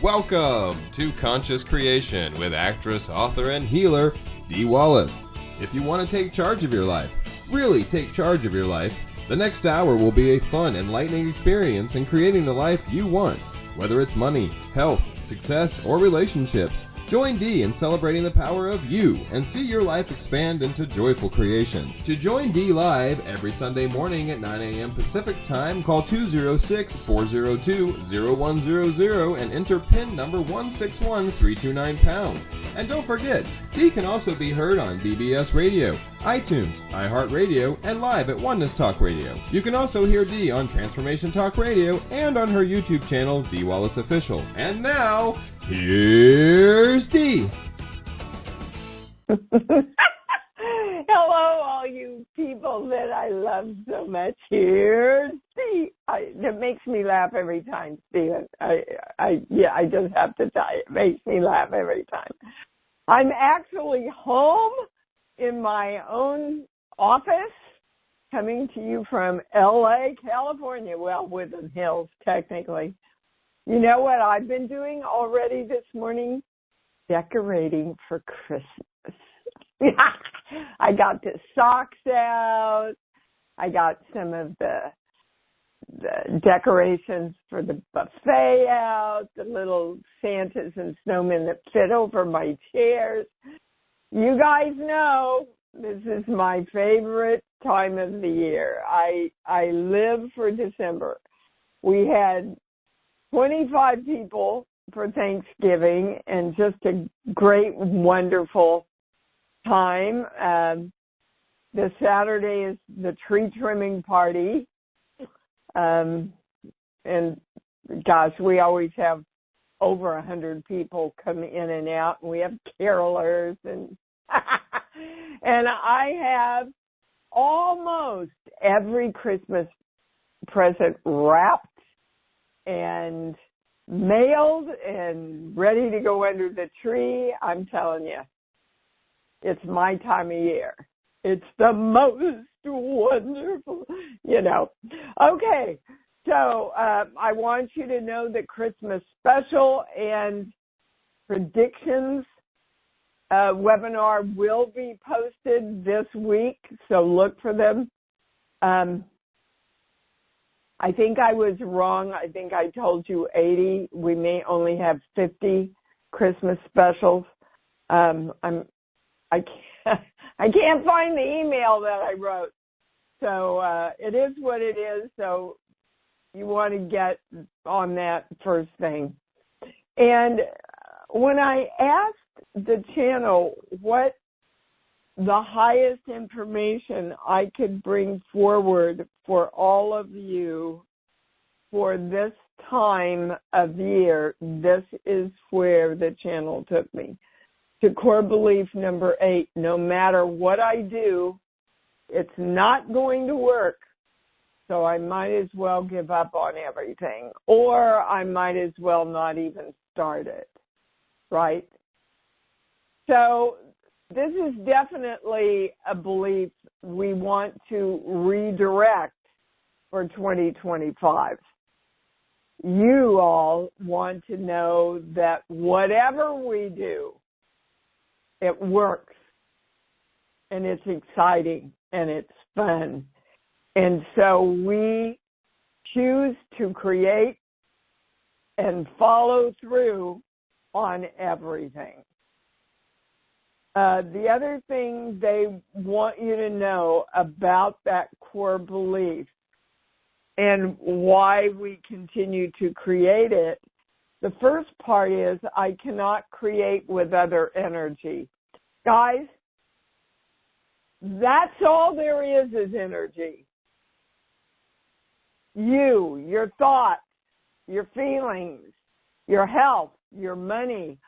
Welcome to Conscious Creation with actress, author, and healer, Dee Wallace. If you want to take charge of your life, really take charge of your life, the next hour will be a fun, enlightening experience in creating the life you want. Whether it's money, health, success, or relationships, join Dee in celebrating the power of you and see your life expand into joyful creation. To join Dee live every Sunday morning at 9 a.m. Pacific Time, call 206-402-0100 and enter PIN number 161329#. And don't forget, Dee can also be heard on BBS Radio, iTunes, iHeartRadio, and live at Oneness Talk Radio. You can also hear Dee on Transformation Talk Radio and on her YouTube channel, Dee Wallace Official. And now, here's Dee. Hello, all you people that I love so much. Here's Dee. It makes me laugh every time, Stephen. I just have to tell you, it makes me laugh every time. I'm actually home in my own office, coming to you from LA, California. Well, Woodland Hills, technically. You know what I've been doing already this morning? Decorating for Christmas. I got the socks out. I got some of the decorations for the buffet out, the little Santas and snowmen that fit over my chairs. You guys know this is my favorite time of the year. I live for December. We had 25 people for Thanksgiving and just a great, wonderful time. This Saturday is the tree trimming party. And gosh, we always have over 100 people come in and out, and we have carolers and and I have almost every Christmas present wrapped and mailed and ready to go under the tree. I'm telling you, it's my time of year. It's the most wonderful, Okay, so I want you to know that Christmas special and predictions webinar will be posted this week, so look for them. I think I was wrong. I think I told you 80. We may only have 50 Christmas specials. I can't find the email that I wrote. So it is what it is. So you want to get on that first thing. And when I asked the channel what the highest information I could bring forward for all of you for this time of year, this is where the channel took me. To core belief number 8, no matter what I do, it's not going to work. So I might as well give up on everything, or I might as well not even start it, right? So this is definitely a belief we want to redirect for 2025. You all want to know that whatever we do, it works, and it's exciting, and it's fun. And so we choose to create and follow through on everything. The other thing they want you to know about that core belief and why we continue to create it, the first part is I cannot create with other energy. Guys, that's all there is energy. You, your thoughts, your feelings, your health, your money,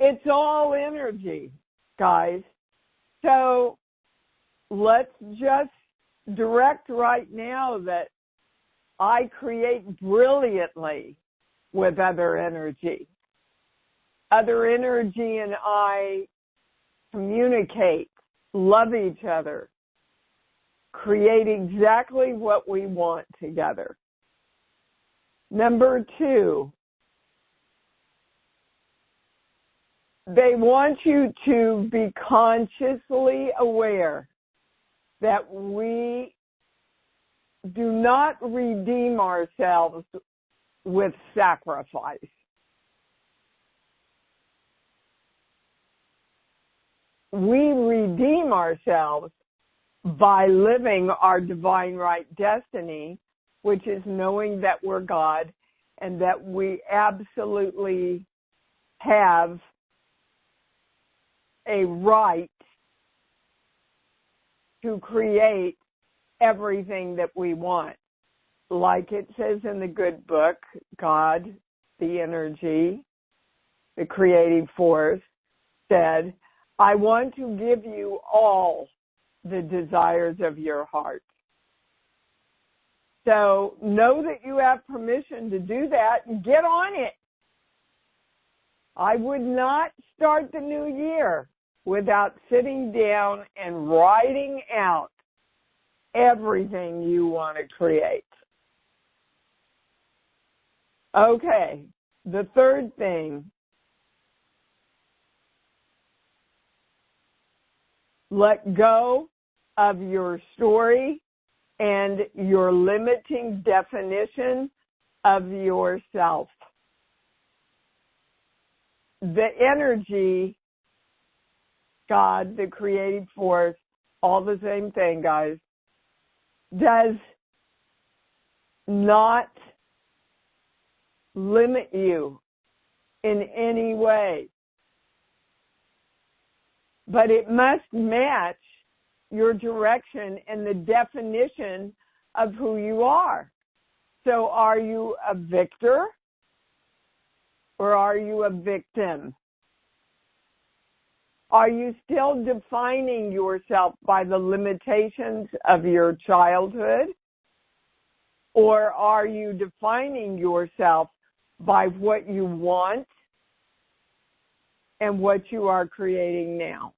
it's all energy, guys. So let's just direct right now that I create brilliantly with other energy. Other energy and I communicate, love each other, create exactly what we want together. Number 2, They want you to be consciously aware that we do not redeem ourselves with sacrifice. We redeem ourselves by living our divine right destiny, which is knowing that we're God and that we absolutely have a right to create everything that we want. Like it says in the good book, God, the energy, the creative force, said, I want to give you all the desires of your heart. So know that you have permission to do that and get on it. I would not start the new year without sitting down and writing out everything you want to create. Okay, the third thing. Let go of your story and your limiting definition of yourself. The energy, God, the creative force, all the same thing, guys, does not limit you in any way. But it must match your direction and the definition of who you are. So are you a victor or are you a victim? Are you still defining yourself by the limitations of your childhood? Or are you defining yourself by what you want and what you are creating now?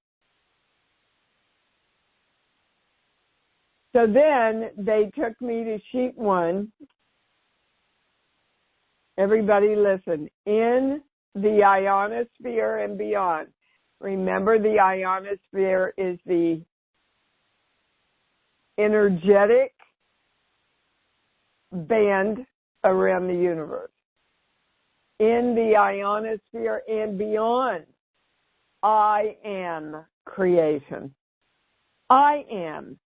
So then they took me to sheet 1. Everybody listen. In the ionosphere and beyond. Remember, the ionosphere is the energetic band around the universe. In the ionosphere and beyond, I am creation. I am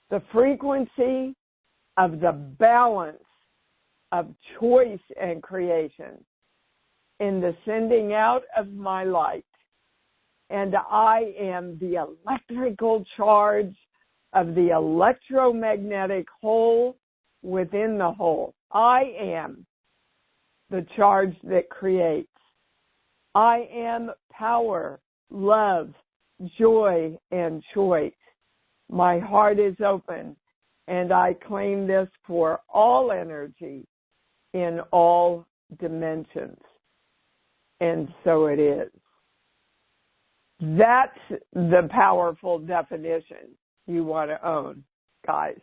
the frequency of the balance of choice and creation in the sending out of my light. And I am the electrical charge of the electromagnetic whole within the whole. I am the charge that creates. I am power, love, joy, and choice. My heart is open, and I claim this for all energy in all dimensions. And so it is. That's the powerful definition you want to own, guys.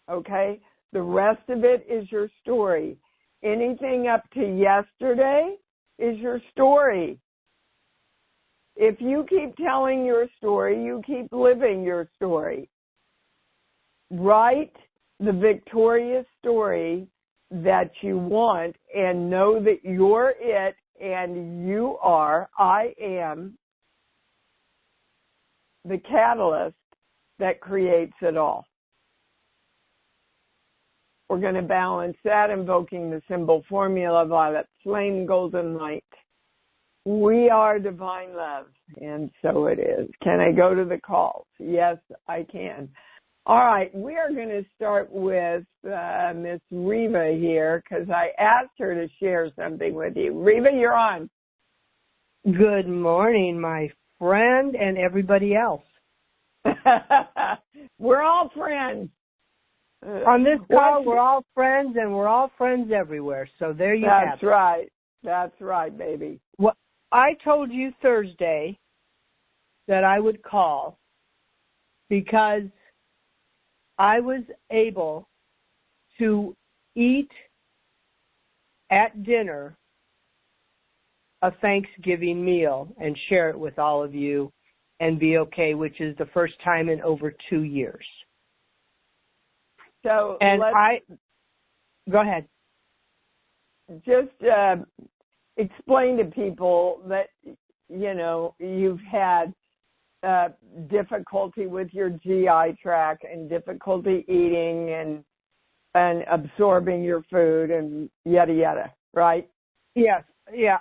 Okay? The rest of it is your story. Anything up to yesterday is your story. If you keep telling your story, you keep living your story. Write the victorious story that you want and know that you're it and you are, I am, the catalyst that creates it all. We're going to balance that, invoking the symbol formula, violet flame, golden light. We are divine love, and so it is. Can I go to the calls? Yes, I can. All right, we are going to start with Miss Reva here because I asked her to share something with you. Reva, you're on. Good morning, my friend and everybody else. We're all friends. On this call, we're all friends, and we're all friends everywhere. So there you have it. That's right. That's right, baby. Well, I told you Thursday that I would call because I was able to eat at dinner a Thanksgiving meal and share it with all of you and be okay, which is the first time in over 2 years. So and go ahead. Just explain to people that, you know, you've had difficulty with your GI tract and difficulty eating and absorbing your food and yada yada, right? Yes, yeah.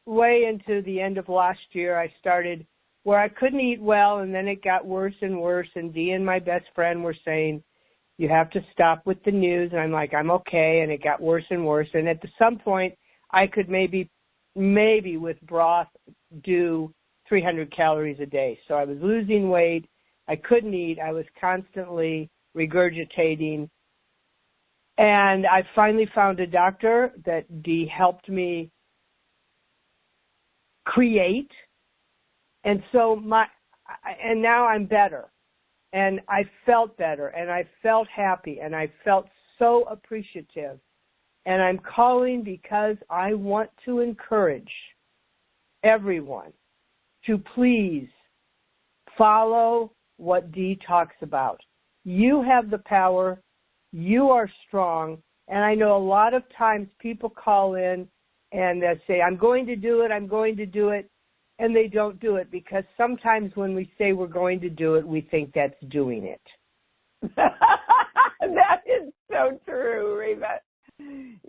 Way into the end of last year, I started where I couldn't eat well, and then it got worse and worse. And Dee and my best friend were saying, "You have to stop with the news." And I'm like, "I'm okay." And it got worse and worse. And at some point, I could maybe with broth do 300 calories a day. So I was losing weight. I couldn't eat. I was constantly regurgitating. And I finally found a doctor that Dee helped me create. And so and now I'm better. And I felt better, and I felt happy, and I felt so appreciative. And I'm calling because I want to encourage everyone to please follow what Dee talks about. You have the power. You are strong. And I know a lot of times people call in and they say, I'm going to do it, and they don't do it, because sometimes when we say we're going to do it, we think that's doing it. That is so true, Reva.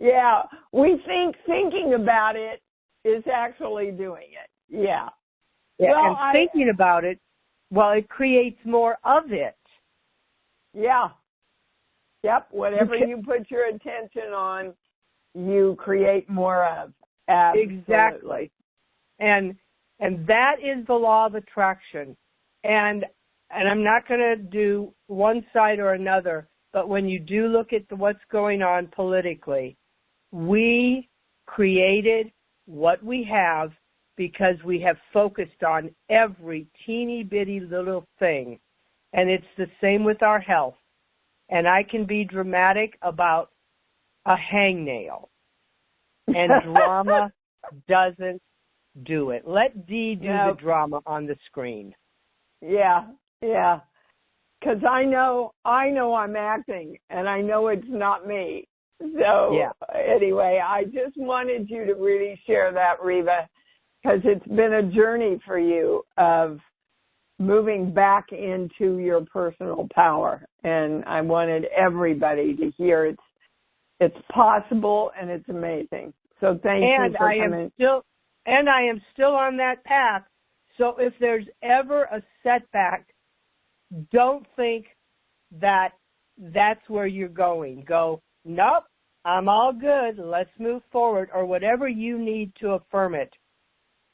Yeah, we think thinking about it is actually doing it. Yeah. Yeah, well, and thinking about it, well, it creates more of it. Yeah. Yep, whatever you put your attention on, you create more of. Absolutely. Exactly. And that is the law of attraction. And I'm not going to do one side or another, but when you do look at what's going on politically, we created what we have because we have focused on every teeny bitty little thing. And it's the same with our health. And I can be dramatic about a hangnail. And drama doesn't do it. Let Dee do the drama on the screen. Yeah. Because I know I'm acting, and I know it's not me. So Anyway, I just wanted you to really share that, Reva, because it's been a journey for you of moving back into your personal power, and I wanted everybody to hear it's possible and it's amazing. So thank you for coming. And I am still on that path. So if there's ever a setback, don't think that that's where you're going. Go, nope, I'm all good. Let's move forward, or whatever you need to affirm it.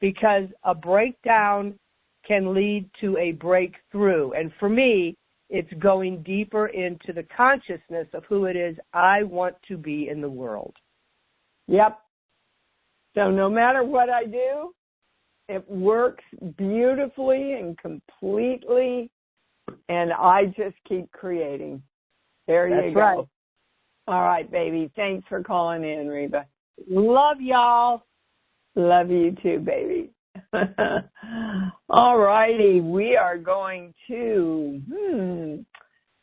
Because a breakdown can lead to a breakthrough. And for me, it's going deeper into the consciousness of who it is I want to be in the world. Yep. So no matter what I do, it works beautifully and completely, and I just keep creating. There you go. Right. All right, baby. Thanks for calling in, Reva. Love y'all. Love you too, baby. All righty. We are going to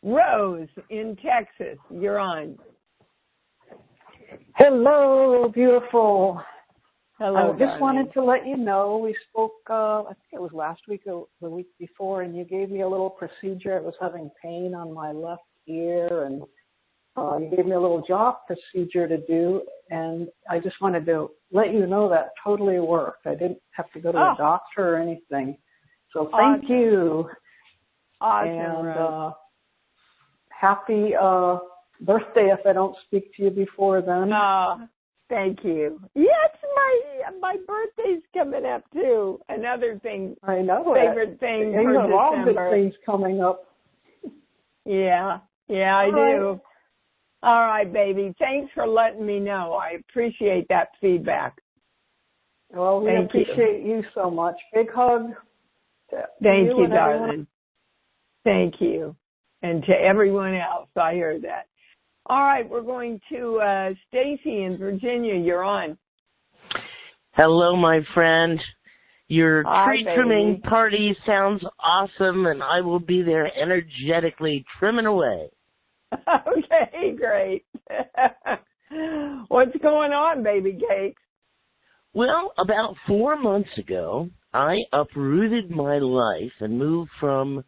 Rose in Texas. You're on. Hello, beautiful. Hello, I just wanted to let you know we spoke, I think it was last week or the week before, and you gave me a little procedure. I was having pain on my left ear, and you gave me a little jaw procedure to do, and I just wanted to let you know that totally worked. I didn't have to go to a doctor or anything. So thank you. Awesome. And happy birthday if I don't speak to you before then. Thank you. Yes, my birthday's coming up too. Another thing. I know. Favorite thing for December. All good things coming up. Yeah, I do. All right, baby. Thanks for letting me know. I appreciate that feedback. Well, we appreciate you so much. Big hug. Thank you, darling. Thank you. And to everyone else, I heard that. All right, we're going to Stacy in Virginia. You're on. Hello, my friend. Your Hi, tree baby. trimming party sounds awesome, and I will be there energetically trimming away. Okay, great. What's going on, baby cakes? Well, about 4 months ago, I uprooted my life and moved from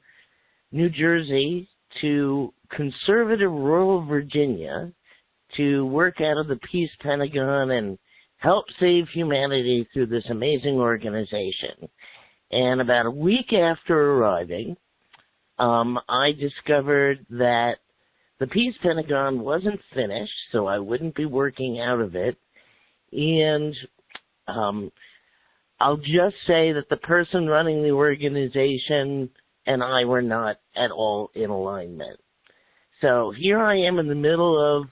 New Jersey to conservative rural Virginia to work out of the Peace Pentagon and help save humanity through this amazing organization. And about a week after arriving, I discovered that the Peace Pentagon wasn't finished, so I wouldn't be working out of it. And I'll just say that the person running the organization and I were not at all in alignment. So here I am in the middle of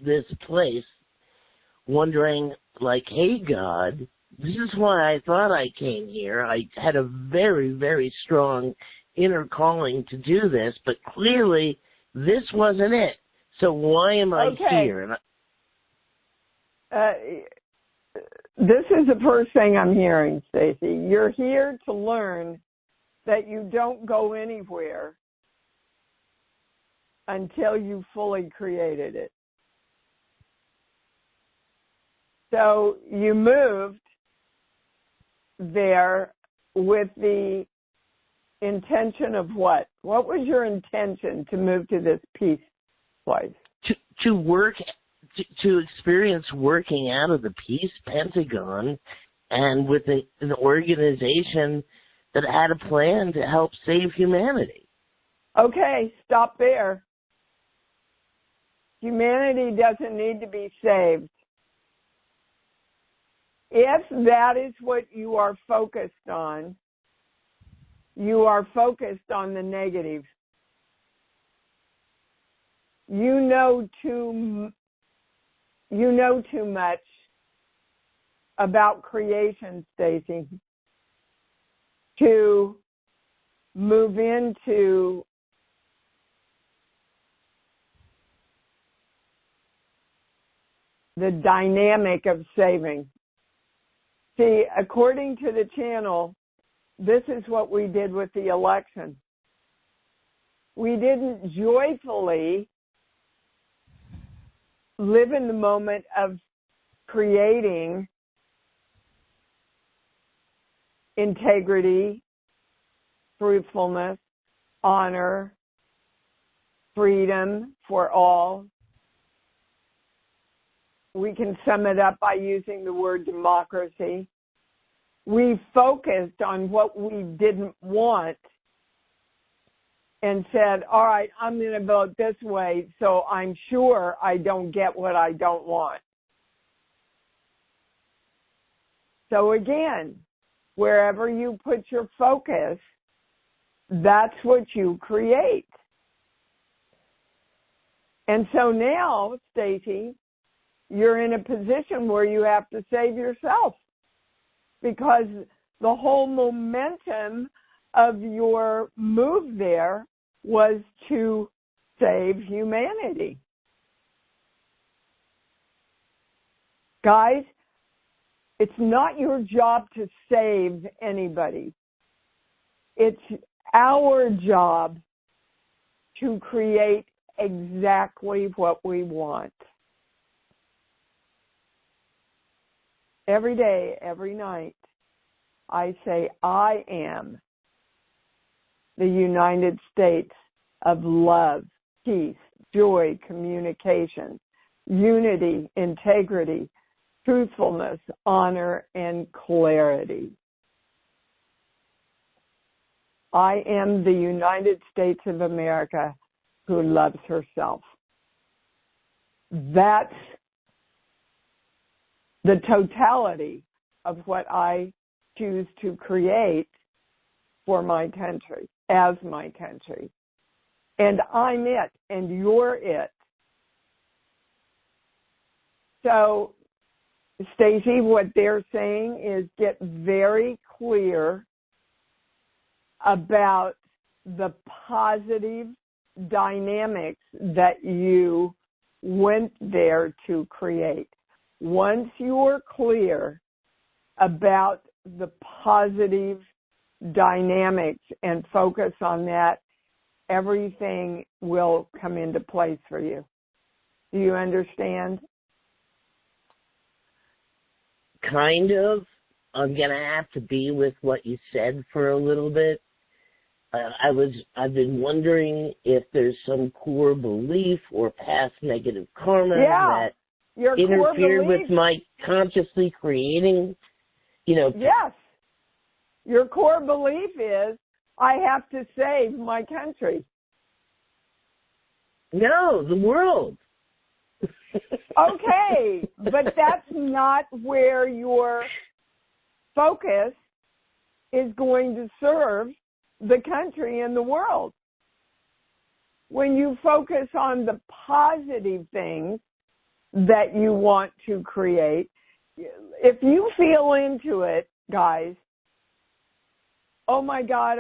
this place wondering, like, hey, God, this is why I thought I came here. I had a very, very strong inner calling to do this, but clearly this wasn't it. So why am I here? And this is the first thing I'm hearing, Stacy. You're here to learn that you don't go anywhere until you fully created it. So you moved there with the intention of what? What was your intention to move to this peace place? To work, to experience working out of the Peace Pentagon and with an organization that had a plan to help save humanity. Okay, stop there. Humanity doesn't need to be saved. If that is what you are focused on, you are focused on the negative. You know too much about creation, Stacy, to move into the dynamic of saving. See, according to the channel, this is what we did with the election. We didn't joyfully live in the moment of creating integrity, truthfulness, honor, freedom for all. We can sum it up by using the word democracy. We focused on what we didn't want and said, all right, I'm going to vote this way, so I'm sure I don't get what I don't want. So again, wherever you put your focus, that's what you create. And so now, Stacy, you're in a position where you have to save yourself because the whole momentum of your move there was to save humanity. Guys, it's not your job to save anybody. It's our job to create exactly what we want. Every day, every night, I say, I am the United States of love, peace, joy, communication, unity, integrity, truthfulness, honor, and clarity. I am the United States of America who loves herself. That's the totality of what I choose to create for my country, as my country. And I'm it, and you're it. So, Stacy, what they're saying is get very clear about the positive dynamics that you went there to create. Once you're clear about the positive dynamics and focus on that, everything will come into place for you. Do you understand? Kind of. I'm going to have to be with what you said for a little bit. I've been wondering if there's some core belief or past negative karma that your interfered core with my consciously creating, Yes. Your core belief is, I have to save my country. No, the world. Okay, but that's not where your focus is going to serve the country and the world. When you focus on the positive things that you want to create, if you feel into it, guys, oh my God,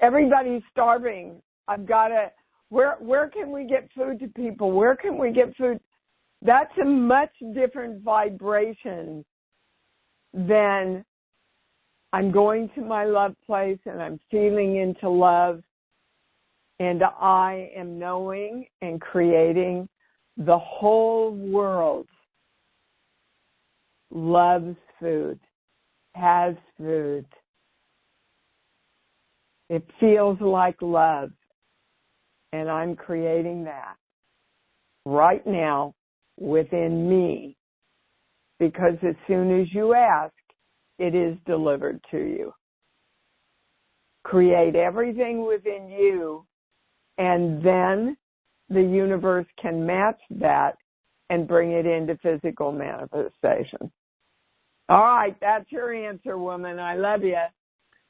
everybody's starving. I've got to, where can we get food to people? Where can we get food? That's a much different vibration than I'm going to my love place and I'm feeling into love and I am knowing and creating the whole world loves food, has food. It feels like love. And I'm creating that right now within me, because as soon as you ask, it is delivered to you. Create everything within you, and then the universe can match that and bring it into physical manifestation. All right, that's your answer, woman. I love you.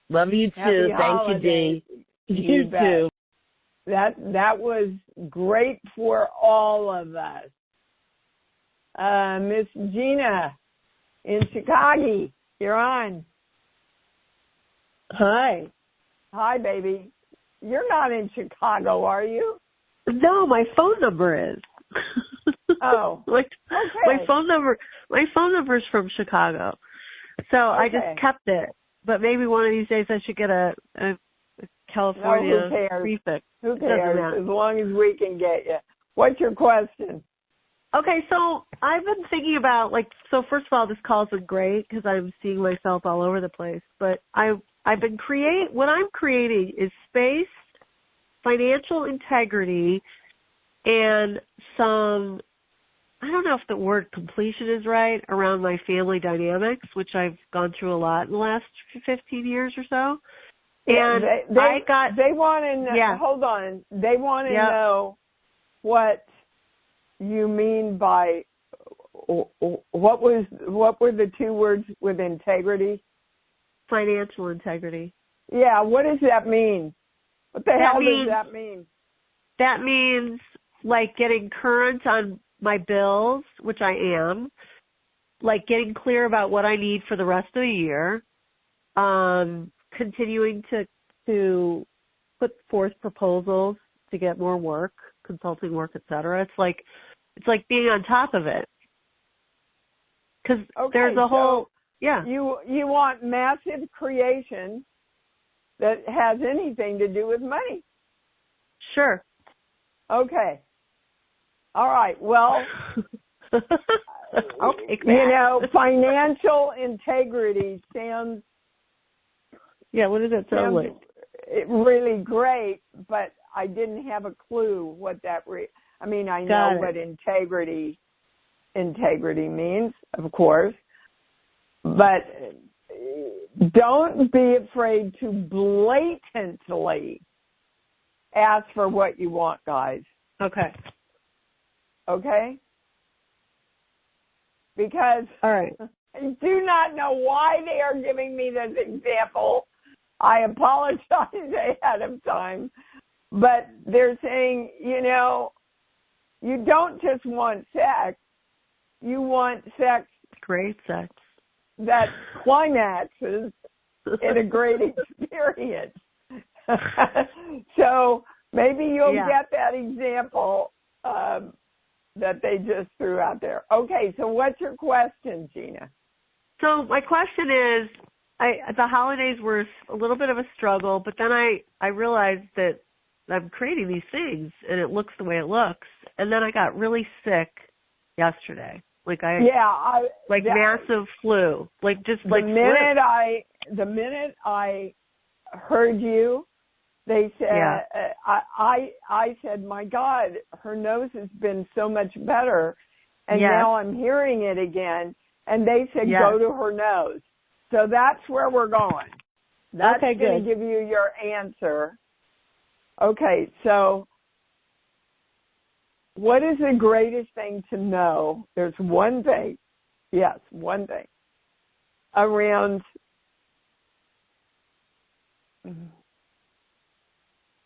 Love you too. Happy Thank holidays. you, Dee. You too. That was great for all of us. Miss Gina in Chicago, you're on. Hi. Hi, baby. You're not in Chicago, are you? No, my phone number is. Oh. Okay. My phone number is from Chicago. So I just kept it. But maybe one of these days I should get a California prefix. Who cares? As long as we can get you. What's your question? Okay, so I've been thinking about, first of all, this call's been great because I'm seeing myself all over the place. But what I'm creating is space, financial integrity, and some, I don't know if the word completion is right, around my family dynamics, which I've gone through a lot in the last 15 years or so. And they want to know, hold on, they want to know what you mean by, what were the two words with integrity? Financial integrity. Yeah, what does that mean? What the hell does that mean? That means getting current on my bills, which I am, getting clear about what I need for the rest of the year, continuing to put forth proposals to get more work, consulting work, etc. It's like being on top of it. Because there's a whole, You want massive creation that has anything to do with money. Sure. Okay. All right. Well, financial integrity sounds. Yeah, what does it sound like? Really great, but I didn't have a clue what that. I know what integrity means, of course, but don't be afraid to blatantly ask for what you want, guys. Okay. Okay? Because all right. I do not know why they are giving me this example. I apologize ahead of time. But they're saying, you don't just want sex. You want sex. Great sex. That climaxes in a great experience. So maybe you'll get that example that they just threw out there. Okay, so what's your question, Gina? So my question is, the holidays were a little bit of a struggle, but then I realized that I'm creating these things and it looks the way it looks. And then I got really sick yesterday. Massive flu. The minute I heard you, they said, I said, my God, her nose has been so much better. And now I'm hearing it again. And they said, go to her nose. So that's where we're going. That's going to give you your answer. Okay, so what is the greatest thing to know? There's one thing. Yes, one thing. Around,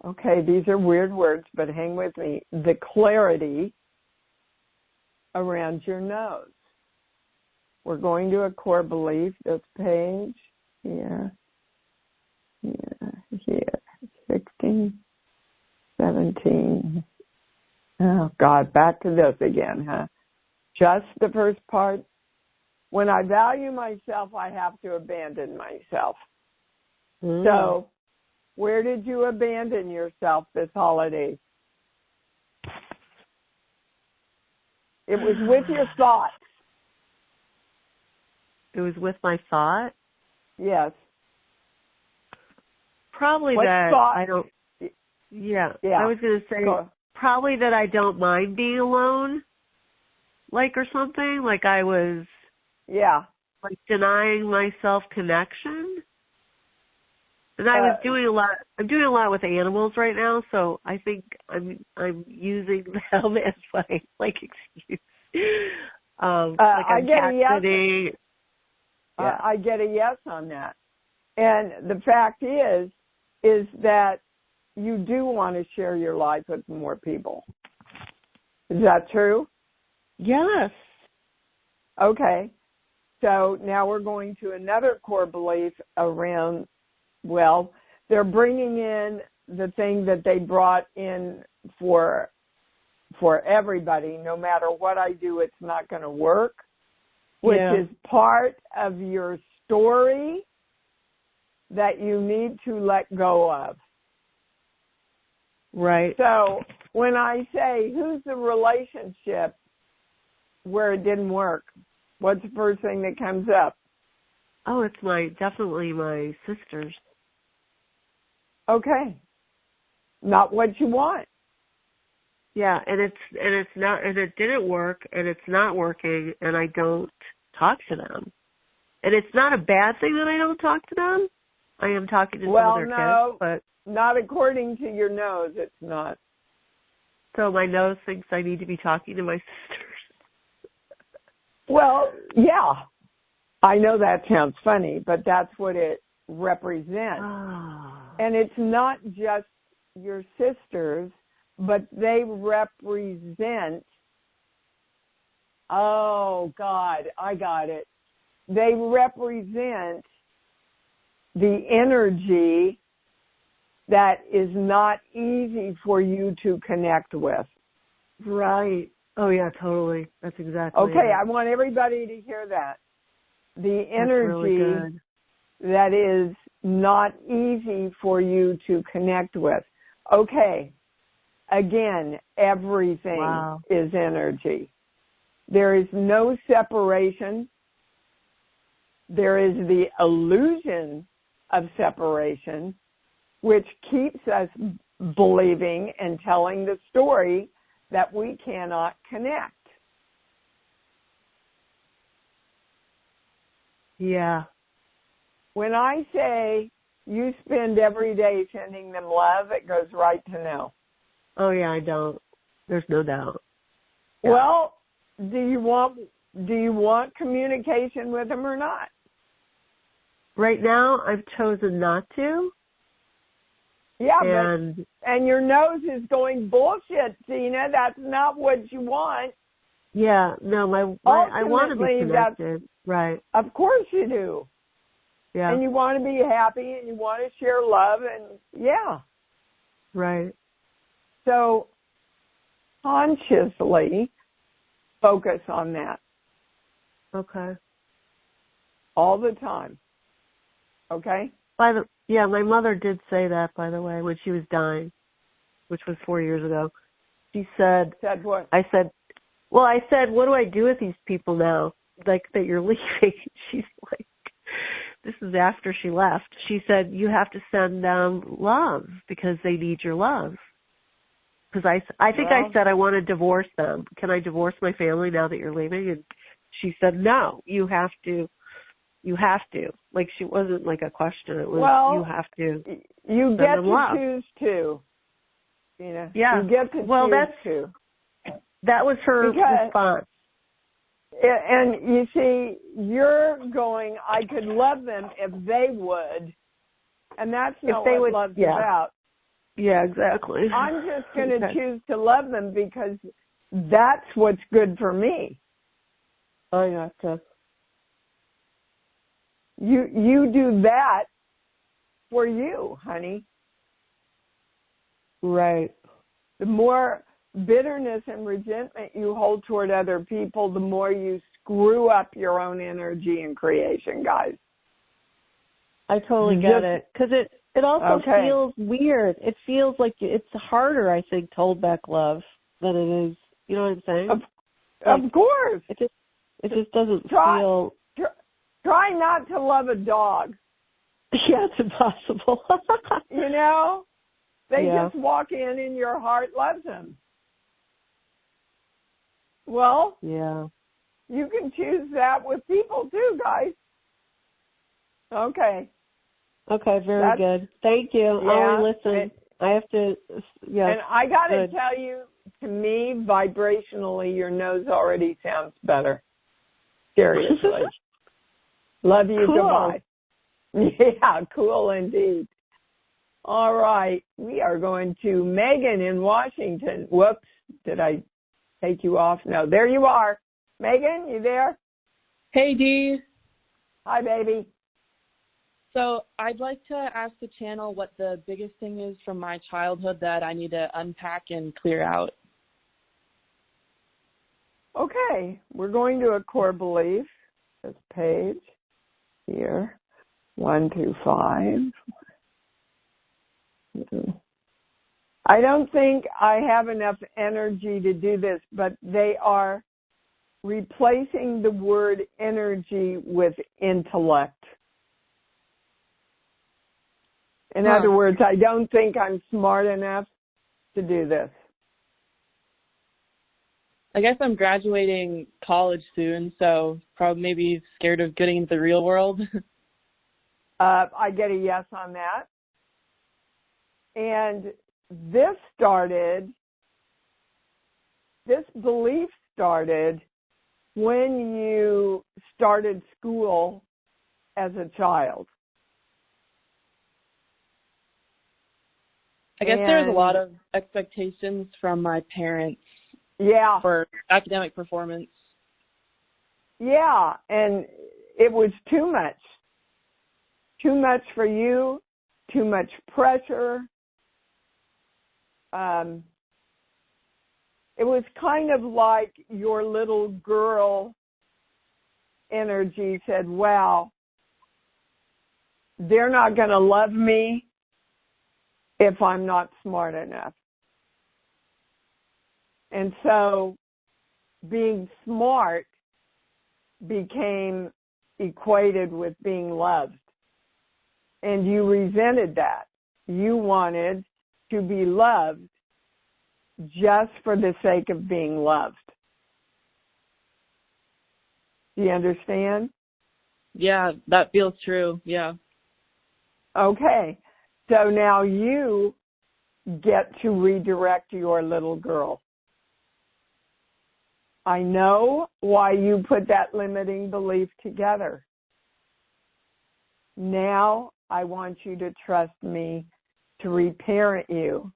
okay, these are weird words, but hang with me. The clarity around your nose. We're going to a core belief. This page here, 16, 17. Oh, God, back to this again, huh? Just the first part. When I value myself, I have to abandon myself. So, where did you abandon yourself this holiday? It was with your thoughts. It was with my thought? Yes. Probably what that thought? I don't... Yeah. I was going to say probably that I don't mind being alone, or something. Like I was... denying myself connection. And I was doing a lot. I'm doing a lot with animals right now, so I think I'm using them as my excuse. I'm cat sitting. I get a yes on that. And the fact is that you do want to share your life with more people. Is that true? Yes. Okay. So now we're going to another core belief around, they're bringing in the thing that they brought in for everybody. No matter what I do, it's not going to work, which is part of your story that you need to let go of. Right. So when I say, who's the relationship where it didn't work? What's the first thing that comes up? Oh, it's definitely my sisters. Okay. Not what you want. Yeah, and it's not, and it didn't work, and it's not working, and I don't talk to them. And it's not a bad thing that I don't talk to them. I am talking to some of their kids, but not according to your nose, it's not. So my nose thinks I need to be talking to my sisters. Well, yeah. I know that sounds funny, but that's what it represents. And it's not just your sisters, but they represent, oh, God, I got it. They represent the energy that is not easy for you to connect with. Right. Oh, yeah, totally. That's exactly okay, it. I want everybody to hear that. The energy really that is not easy for you to connect with. Okay, again, everything is energy. There is no separation. There is the illusion of separation, which keeps us believing and telling the story that we cannot connect. Yeah. When I say you spend every day sending them love, it goes right to no. Oh, yeah, I don't. There's no doubt. Yeah. Well, do you want communication with them or not? Right now, I've chosen not to. Yeah, and your nose is going, bullshit, Tina. That's not what you want. Yeah, no, I want to be connected. Right. Of course you do. Yeah. And you want to be happy and you want to share love and yeah. Right. So consciously, focus on that Okay. all the time. Okay? Yeah, my mother did say that, by the way, when she was dying, which was 4 years ago. She said, Said what? I said, what do I do with these people now? Like, that you're leaving? She's like, this is after she left. She said, you have to send them love because they need your love. Because I think I said I want to divorce them. Can I divorce my family now that you're leaving? And she said, no, you have to. You have to. Like, she wasn't like a question. It was, you have to. You get to love. choose to. You know, Yeah. you get to choose to. That was her response. And you see, you're going, I could love them if they would. And that's not what love's about. Yeah, exactly. I'm just going to choose to love them because that's what's good for me. I gotcha. You do that for you, honey. Right. The more bitterness and resentment you hold toward other people, the more you screw up your own energy and creation, guys. I totally get it. Because it also feels weird. It feels like it's harder, I think, to hold back love than it is. You know what I'm saying? Of course. It just doesn't feel... Try not to love a dog. Yeah, it's impossible. You know? They just walk in and your heart loves them. Well, you can choose that with people too, guys. Okay. Okay, very good. Thank you. Yeah, I'll listen. I have to, And I got to tell you, to me, vibrationally, your nose already sounds better. Seriously. Love you. Cool. Goodbye. Yeah, cool indeed. All right. We are going to Megan in Washington. Whoops. Did I take you off? No, there you are. Megan, you there? Hey, Dee. Hi, baby. So I'd like to ask the channel what the biggest thing is from my childhood that I need to unpack and clear out. Okay. We're going to a core belief. This page here. 1, 2, 5. I don't think I have enough energy to do this, but they are replacing the word energy with intellect. In other words, I don't think I'm smart enough to do this. I guess I'm graduating college soon, so probably maybe scared of getting into the real world. I get a yes on that. And this belief started when you started school as a child. I guess there's a lot of expectations from my parents for academic performance. Yeah, and it was too much. Too much for you, too much pressure. It was kind of like your little girl energy said, wow, they're not going to love me if I'm not smart enough. And so being smart became equated with being loved. And you resented that. You wanted to be loved just for the sake of being loved. Do you understand? Yeah, that feels true. Yeah. Okay. So now you get to redirect your little girl. I know why you put that limiting belief together. Now I want you to trust me to reparent you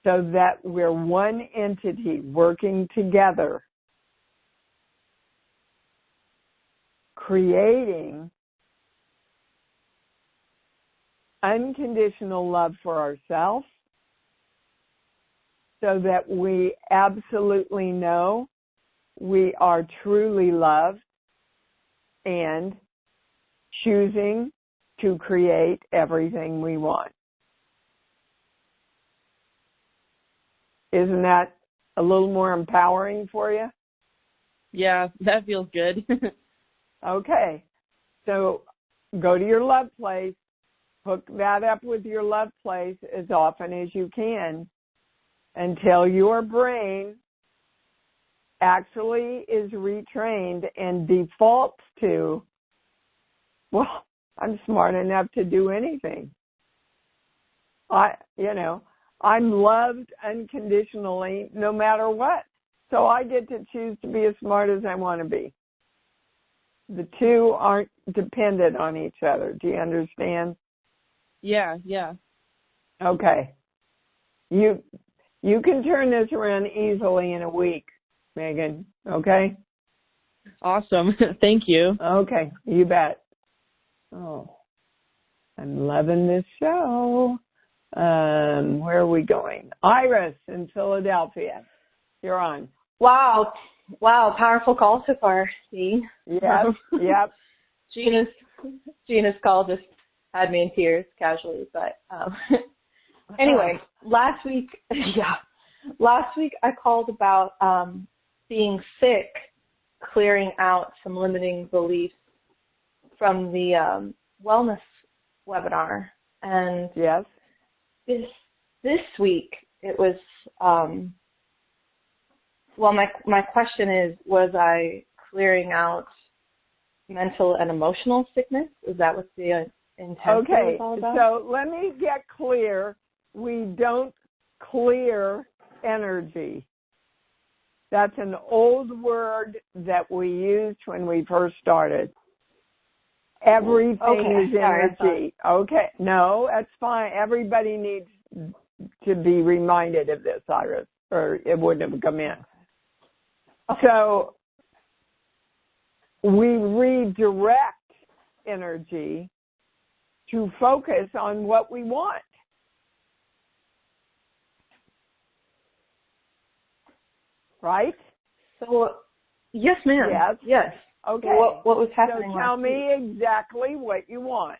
so that we're one entity working together, creating unconditional love for ourselves so that we absolutely know we are truly loved and choosing to create everything we want. Isn't that a little more empowering for you? Yeah, that feels good. Okay. So go to your love place, hook that up with your love place as often as you can until your brain actually is retrained and defaults to, well, I'm smart enough to do anything. I'm loved unconditionally no matter what. So I get to choose to be as smart as I want to be. The two aren't dependent on each other. Do you understand? Yeah. Okay. You can turn this around easily in a week, Megan. Okay? Awesome. Thank you. Okay. You bet. Oh, I'm loving this show. Where are we going? Iris in Philadelphia. You're on. Wow, powerful call so far, Dee. Yep. Gina's call just had me in tears casually, but anyway, last week I called about being sick, clearing out some limiting beliefs from the wellness webinar, and yes, this week it was. Well, my question is, was I clearing out mental and emotional sickness? Is that what the intent is all about? So let me get clear. We don't clear energy. That's an old word that we used when we first started. Everything is energy. Okay. No, that's fine. Everybody needs to be reminded of this, Iris, or it wouldn't have come in. So we redirect energy to focus on what we want. Right? So, yes, ma'am. Yes. Okay. What was happening? So tell me exactly what you want.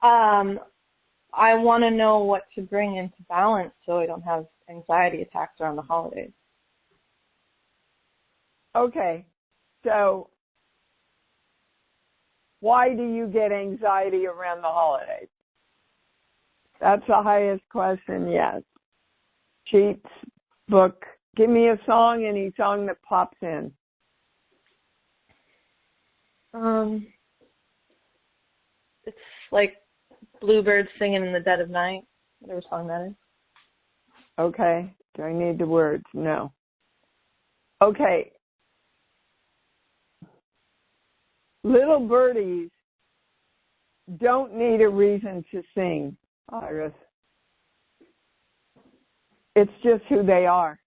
I want to know what to bring into balance so I don't have anxiety attacks around the holidays. Okay. So why do you get anxiety around the holidays? That's the highest question, yes. Sheets, book. Give me a song, any song that pops in. It's like Bluebirds Singing in the Dead of Night, whatever song that is. Okay. Do I need the words? No. Okay. Little birdies don't need a reason to sing, Iris. It's just who they are.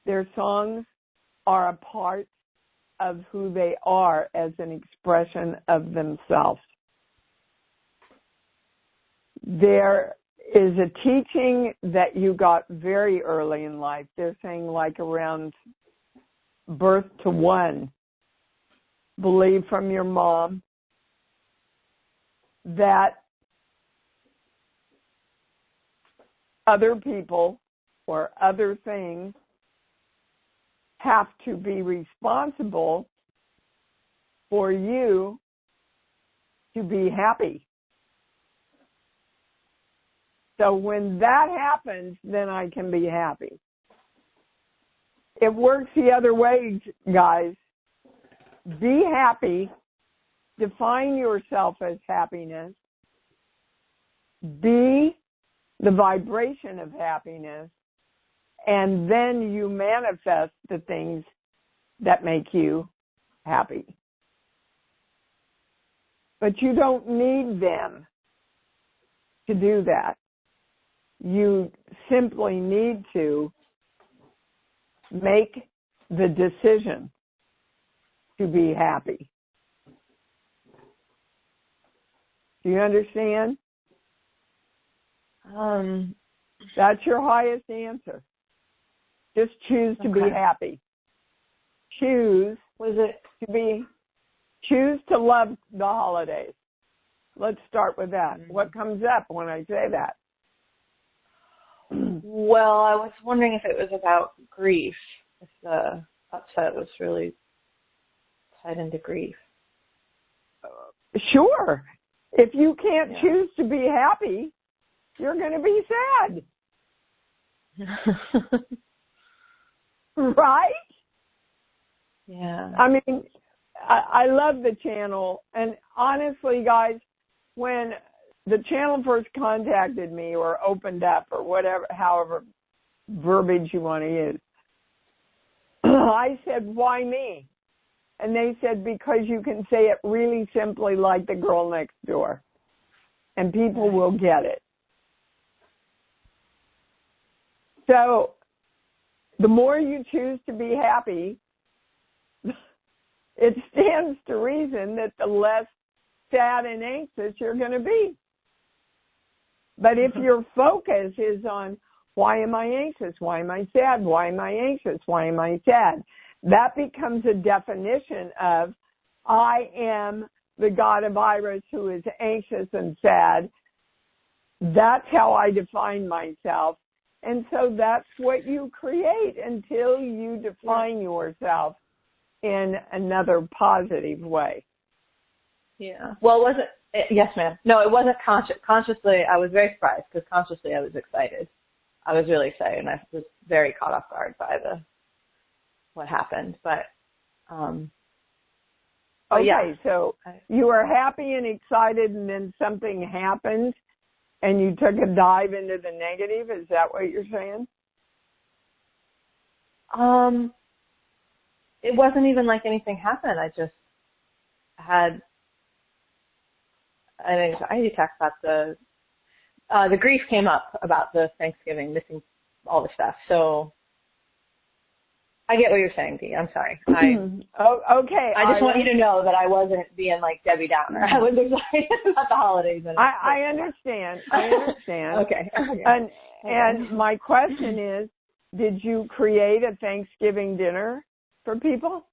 Their songs are a part of who they are as an expression of themselves. There is a teaching that you got very early in life. They're saying like around birth to 1, believe from your mom that other people or other things have to be responsible for you to be happy. So when that happens, then I can be happy. It works the other way, guys. Be happy. Define yourself as happiness. Be the vibration of happiness. And then you manifest the things that make you happy. But you don't need them to do that. You simply need to make the decision to be happy. Do you understand? That's your highest answer. Just choose to be happy. Choose to love the holidays. Let's start with that. What comes up when I say that? Well, I was wondering if it was about grief, if the upset was really tied into grief. Sure. If you can't choose to be happy, you're going to be sad. Right? Yeah. I mean, I love the channel. And honestly, guys, when the channel first contacted me or opened up or whatever, however verbiage you want to use, I said, why me? And they said, because you can say it really simply like the girl next door, and people will get it. So the more you choose to be happy, it stands to reason that the less sad and anxious you're going to be. But if your focus is on, why am I anxious? Why am I sad? Why am I anxious? Why am I sad? That becomes a definition of, I am the god of Iris who is anxious and sad. That's how I define myself. And so that's what you create until you define yourself in another positive way. Yeah. Well, it wasn't, yes, ma'am. No, it wasn't conscious. Consciously, I was very surprised because consciously I was excited. I was really excited, and I was very caught off guard by what happened. But okay, yeah. So you were happy and excited, and then something happened, and you took a dive into the negative. Is that what you're saying? It wasn't even like anything happened. I just had an anxiety attack about the grief came up about the Thanksgiving, missing all the stuff. So I get what you're saying, Dee. I'm sorry. Okay. I just want you to know that I wasn't being like Debbie Downer. I was excited about the holidays. I understand. I understand. Okay. And my question is, did you create a Thanksgiving dinner for people?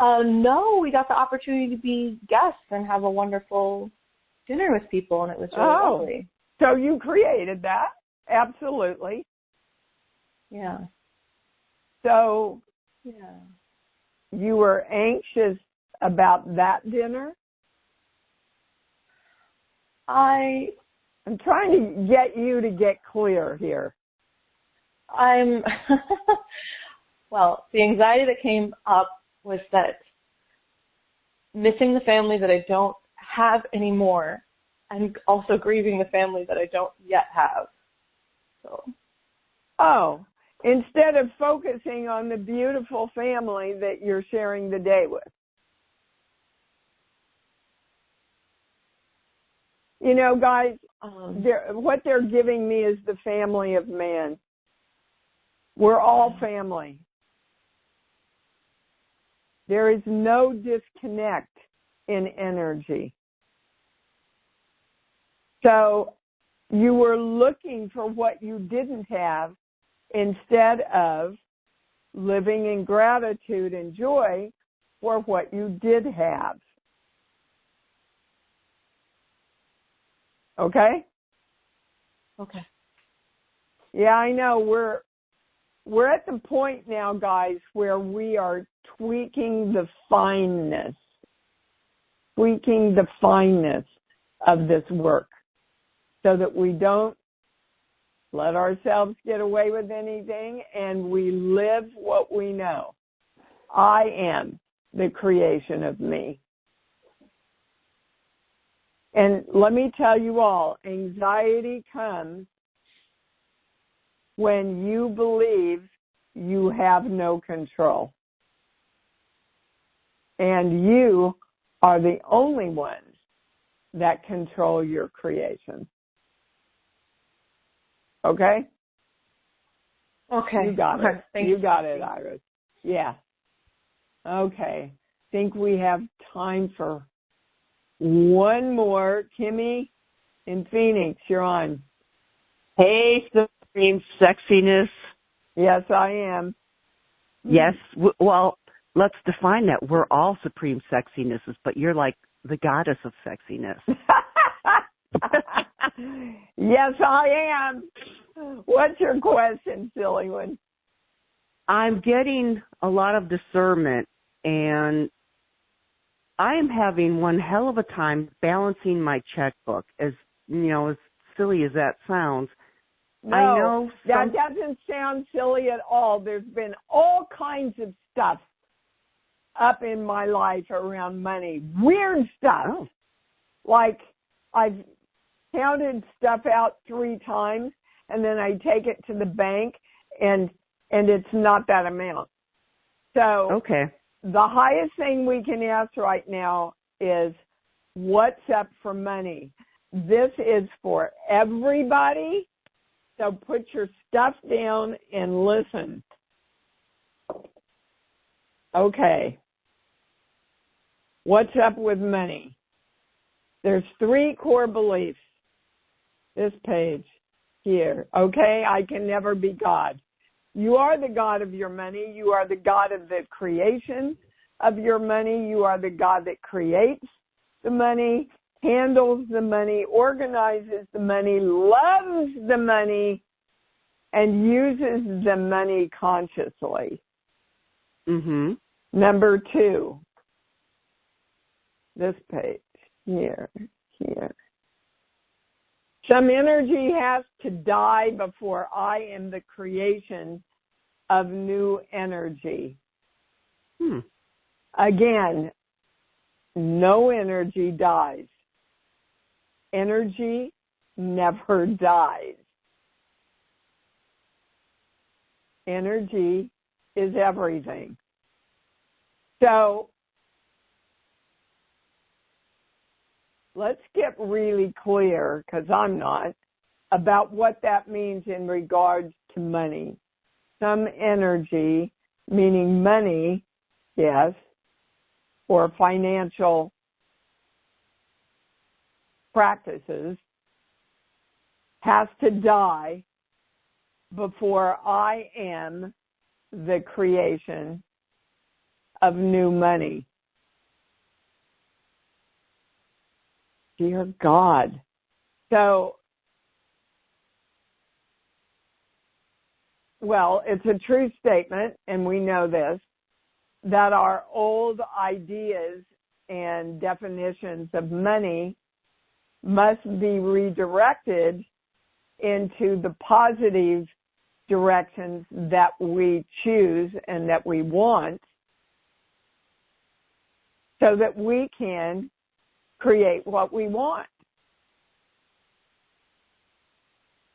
No, we got the opportunity to be guests and have a wonderful dinner with people, and it was really lovely. So you created that? Absolutely. Yeah. So you were anxious about that dinner? I'm trying to get you to get clear here. Well, the anxiety that came up was that missing the family that I don't have anymore, and also grieving the family that I don't yet have. So. Instead of focusing on the beautiful family that you're sharing the day with. You know, guys, what they're giving me is the family of man. We're all family. There is no disconnect in energy. So you were looking for what you didn't have instead of living in gratitude and joy for what you did have. Okay? Okay. Yeah, I know. We're at the point now, guys, where we are tweaking the fineness of this work so that we don't let ourselves get away with anything and we live what we know. I am the creation of me. And let me tell you all, anxiety comes when you believe you have no control. And you are the only ones that control your creation. Okay? Okay. You got it. Thanks. You got it, Iris. Yeah. Okay. Think we have time for one more. Kimmy in Phoenix, you're on. Hey, supreme sexiness? Yes, I am. Yes. Well, let's define that. We're all supreme sexinesses, but you're like the goddess of sexiness. Yes, I am. What's your question, silly one? I'm getting a lot of discernment, and I am having one hell of a time balancing my checkbook. As as silly as that sounds, No, I know that doesn't sound silly at all. There's been all kinds of stuff up in my life around money. Weird stuff. Oh. Like I've counted stuff out 3 times, and then I take it to the bank, and it's not that amount. So okay. The highest thing we can ask right now is what's up for money. This is for everybody. So put your stuff down and listen. Okay. What's up with money? There's 3 core beliefs. This page here. Okay, I can never be God. You are the God of your money. You are the God of the creation of your money. You are the God that creates the money, handles the money, organizes the money, loves the money, and uses the money consciously. Mm-hmm. Number 2, this page, here. Some energy has to die before I am the creation of new energy. Again, no energy dies. Energy never dies. Energy is everything. So let's get really clear, because I'm not, about what that means in regards to money. Some energy, meaning money, yes, or financial practices, has to die before I am the creation of new money. Dear God. So, well, it's a true statement, and we know this, that our old ideas and definitions of money must be redirected into the positive directions that we choose and that we want, so that we can create what we want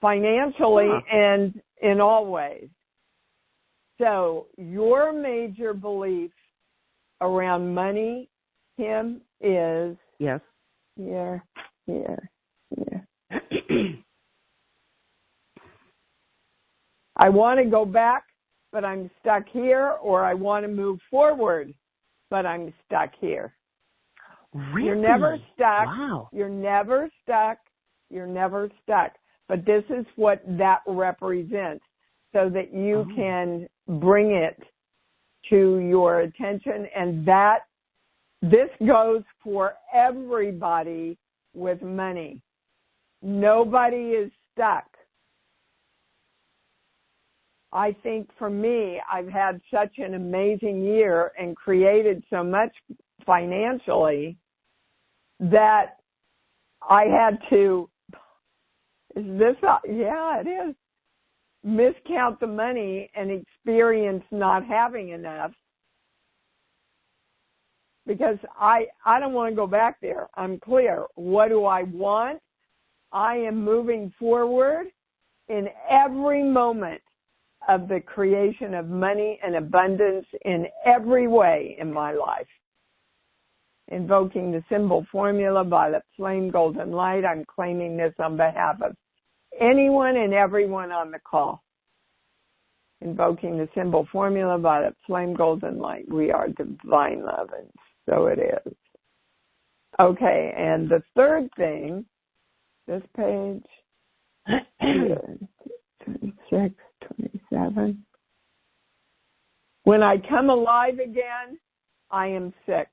financially and in all ways. So your major belief around money, Kim, is yes. Here. I want to go back, but I'm stuck here, or I want to move forward, but I'm stuck here. Really? You're never stuck. Wow. You're never stuck. You're never stuck. But this is what that represents, so that you can bring it to your attention. And that this goes for everybody with money. Nobody is stuck. I think for me, I've had such an amazing year and created so much financially that I had to, yeah, it is, miscount the money and experience not having enough, because I don't want to go back there. I'm clear. What do I want? I am moving forward in every moment of the creation of money and abundance in every way in my life. Invoking the symbol formula, violet flame, golden light. I'm claiming this on behalf of anyone and everyone on the call. Invoking the symbol formula, violet flame, golden light. We are divine love, and so it is. Okay, and the third thing, this page, 26, 27. When I come alive again, I am sick.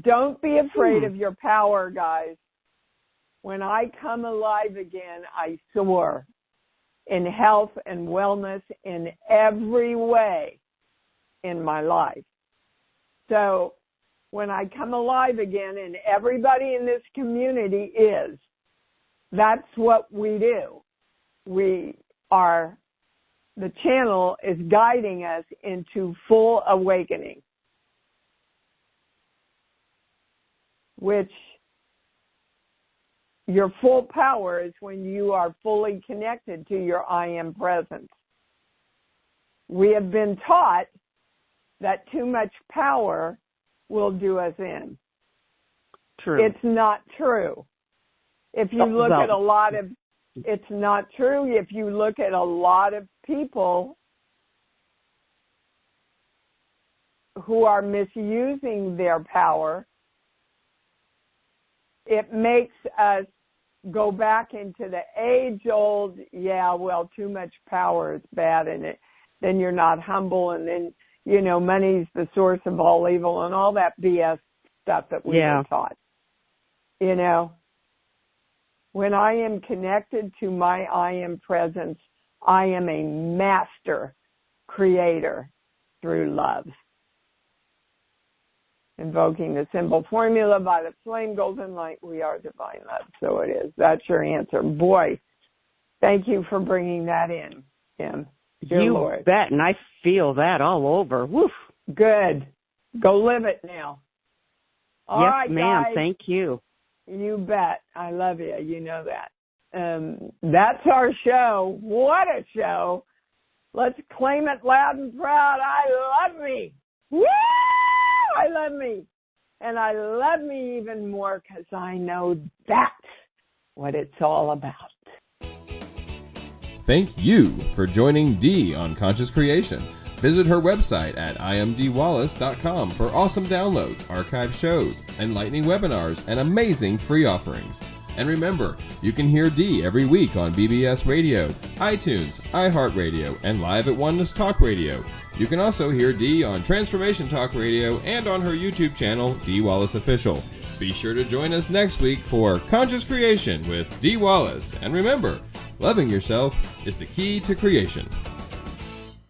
Don't be afraid of your power, guys. When I come alive again, I soar in health and wellness in every way in my life. So when I come alive again, and everybody in this community is, that's what we do. The channel is guiding us into full awakening, which your full power is when you are fully connected to your I am presence. We have been taught that too much power will do us in. True. It's not true. If you look at a lot of, it's not true. If you look at a lot of people who are misusing their power, it makes us go back into the age-old, too much power is bad, and then you're not humble, and then, money's the source of all evil, and all that BS stuff that we were taught. When I am connected to my I am presence, I am a master creator through love. Invoking the symbol formula by the flame golden light, we are divine love. So it is. That's your answer. Boy, thank you for bringing that in, Kim. Dear you Lord. bet, and I feel that all over. Woof. Good. Go live it now. All yes, right, ma'am. guys. Thank you. You bet. I love you. You know that. That's our show. What a show. Let's claim it loud and proud. I love me. Woo! I love me. And I love me even more because I know that's what it's all about. Thank you for joining Dee on Conscious Creation. Visit her website at imdwallace.com for awesome downloads, archived shows, enlightening webinars, and amazing free offerings. And remember, you can hear Dee every week on BBS Radio, iTunes, iHeartRadio, and live at Oneness Talk Radio. You can also hear Dee on Transformation Talk Radio and on her YouTube channel, Dee Wallace Official. Be sure to join us next week for Conscious Creation with Dee Wallace. And remember, loving yourself is the key to creation.